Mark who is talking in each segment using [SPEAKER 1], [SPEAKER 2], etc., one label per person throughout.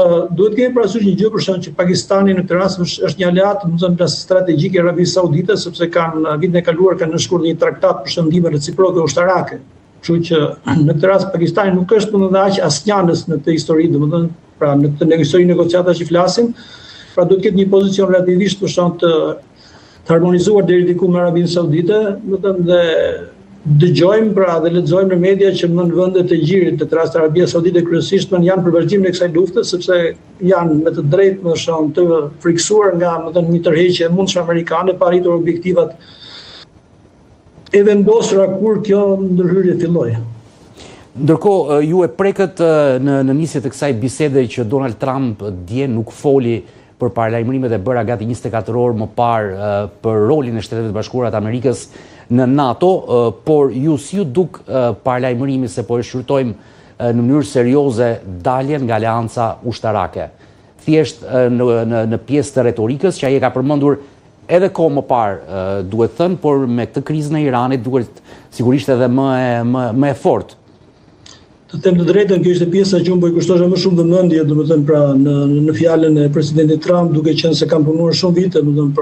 [SPEAKER 1] Duhet kemi parasysh një gjë për shkak që Pakistani në këtë rast është një aleat, strategjik i Arabisë Saudite, sepse kanë vitin e kaluar kanë nënshkruar një traktat për shëndime reciproke ushtarake. Kështu që në këtë rast Pakistani nuk është domethënë aq asnjënës në këtë histori, domethënë pra në këtë histori negociata që flasim, pra duhet të ketë një pozicion relativisht për shkak të harmonizuar deri diku me Arabinë Saudite, domethënë dhe dëgjojmë pra dhe lexojmë në media që në vendet e gjirit të rast Arabia Saudite kryesisht janë për vazhdimin e kësaj lufte, sepse janë me të drejtë më shumë të friksuar nga domethënë një tërheqje e mundshme amerikane pa arritur objektivat e vendosura kur kjo ndërhyrje filloi.
[SPEAKER 2] Ndërkohë, ju e prekët në nisje të kësaj bisede që Donald Trump dje nuk foli për paralajmërimet e bëra gati 24 orë më parë për rolin e Shtetet Bashkuara të Amerikës në NATO, por ju si ju duk paralajmërimi se po e shqyrtojmë në mënyrë serioze daljen nga aleanca ushtarake. Thjesht në pjesë të retorikës që ai e ka përmendur edhe kohë më parë, duhet thënë, por me këtë krizën e Iranit duhet sigurisht edhe më e fortë.
[SPEAKER 1] Të them të drejtën, kjo ishte pjesa që unë po i kushtosha më shumë vëmendje, domethënë pra në fjalën e presidentit Trump, duke qenë se kam punuar shumë vite domethënë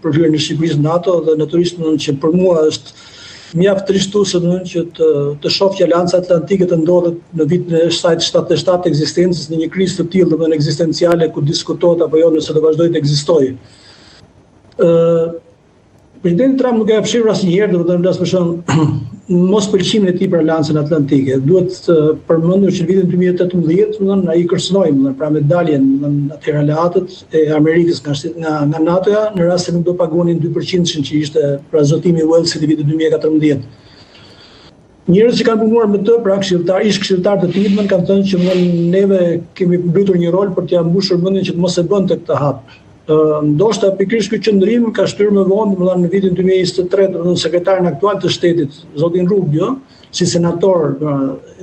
[SPEAKER 1] për hyrjen e Shqipërisë në NATO dhe natyrisht që për mua është mjaft trishtuese domethënë që të shoh që Aleanca Atlantike të ndodhet në vitin e 77 ekzistencës në një krizë të tillë domethënë ekzistenciale ku diskutohet apo jo nëse do vazhdojë të ekzistojë. Presidenti Trump nuk e ka fshirur asnjëherë domethënë flas për shkak mos pëlqimin e tij për Aleancën Atlantike. Duhet përmendur që në vitin 2018 domethënë ai kërcënoi domethënë pra me daljen domethënë atëherë aleatët e Amerikës nga NATO-ja në rast se nuk do paguanin 2% që ishte pra zotimi i Walesit në vitin 2014. Njerëz që kanë punuar me të, pra ish-këshilltar të tij, kanë thënë që neve kemi mbritur një rol për t'ia mbushur mendjen që të mos e bënte këtë hap. Ndoshta pikërisht ky qëndrim ka shtyrë më vonë, domethënë në vitin 2023, domethënë sekretarin aktual të shtetit, zotin Rubio, si senator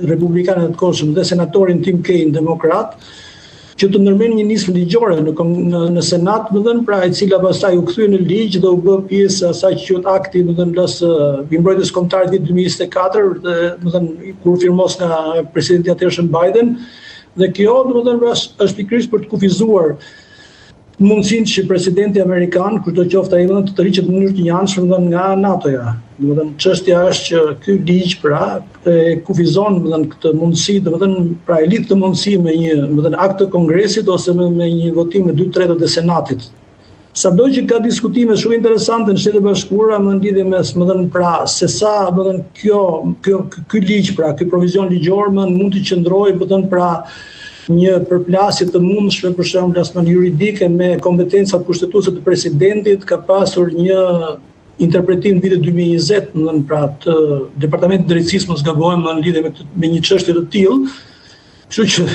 [SPEAKER 1] republikan të kohshëm dhe senatorin Tim Kaine, demokrat, që të ndërmerrin një nismë ligjore në Senat, domethënë pra e cila pastaj u kthye në ligj dhe u bë pjesë e asaj që quhet akti domethënë plas mbrojtjes kombëtare të vitit 2024, dhe domethënë kur firmos nga presidenti i atëhershëm Biden, dhe kjo domethënë është pikërisht për të kufizuar mundësinë që presidenti amerikan, kushdo qoftë ai, të tërhiqet në mënyrë të njëanshme nga NATO-ja. Domethënë çështja është që ky ligj pra e kufizon domethënë këtë mundësi, domethënë pra e lidh këtë mundësi me një domethënë akt të Kongresit ose me një votim me 2/3 të Senatit. Sado që ka diskutime shumë interesante në Shtetet Bashkuara në lidhje me domethënë pra se sa domethënë ky ligj pra ky provizion ligjor mund të qëndrojë domethënë pra një përplasje të mundshme për shembull plasman juridike me kompetencat kushtetuese të presidentit, ka pasur një interpretim në vitin 2020 domethënë pra të Departamentit të Drejtësisë mos gabohem në lidhje me një çështje të tillë. Kështu që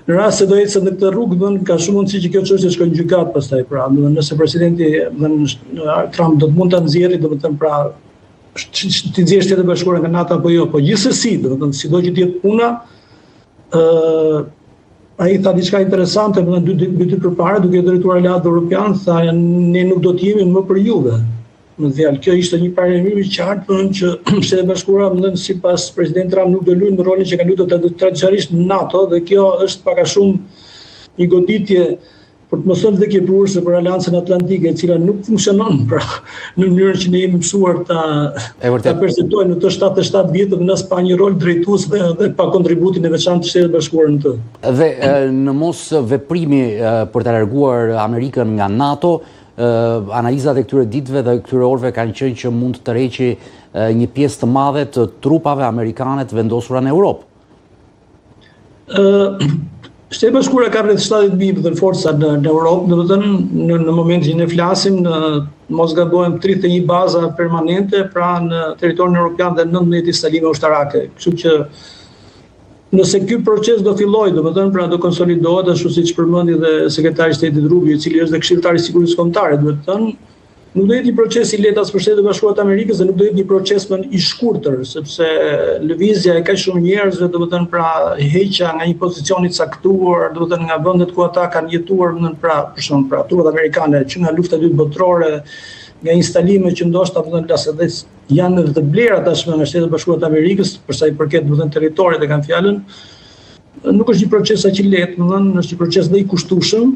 [SPEAKER 1] në rast se do ecet në këtë rrugë, domethënë ka shumë mundësi që kjo çështje të shkojë në gjykat pastaj pra, domethënë nëse presidenti Trump do të mund ta nxjerrë domethënë pra të nxjerrë Shtetet Bashkuara nga NATO apo jo, po gjithsesi domethënë sido që të jetë puna, ai tha diçka interesante, domethënë dy ditë përpara, duke drejtuar aleat evropian, tha ne nuk do të jemi më për juve. Në fjalë, kjo ishte një paralajmërim i qartë thonë që Shtetet Bashkuara domethënë sipas presidentit Trump nuk do luajnë në rolin që kanë luajtur tradicionalisht në NATO, dhe kjo është pak a shumë një goditje për të mos thënë dhe kepruese për Aleancën Atlantike, e cila nuk funksionon pra në mënyrën që ne jemi mësuar ta perceptojmë në të 77 vjet dhe as pa një rol drejtues dhe pa kontributin e veçantë të Shtetit Bashkuar në të.
[SPEAKER 2] Dhe në mos veprimi për të larguar Amerikën nga NATO, analizat e këtyre ditëve dhe këtyre orëve kanë qenë që mund të tërheqë një pjesë të madhe të trupave amerikane të vendosura në Europë.
[SPEAKER 1] Shtetet Bashkuara ka rreth 70.000 forca në Europë, domethënë në momentin që ne flasim, mos gabohem 31 baza permanente pra në territorin evropian dhe 19 instalime ushtarake. Kështu që nëse ky proces do fillojë, domethënë pra do konsolidohet ashtu siç përmendi dhe sekretari i shtetit Rubio, i cili është dhe këshilltari i sigurisë kombëtare, duhet të thënë, nuk do jetë një proces i lehtë as për Shtetet Bashkuara të Amerikës dhe nuk do jetë një proces më i shkurtër, sepse lëvizja e kaq shumë njerëzve, domethënë pra heqja nga një pozicion i caktuar, domethënë nga vendet ku ata kanë jetuar, domethënë pra për shembull pra trupat amerikane që nga lufta e dytë botërore, nga instalime që ndoshta domethënë janë edhe të blera tashmë në Shtetet Bashkuara të Amerikës, për sa i përket domethënë territorit e kanë fjalën. nuk është një proces aq i lehtë, domethënë është një proces dhe i kushtueshëm,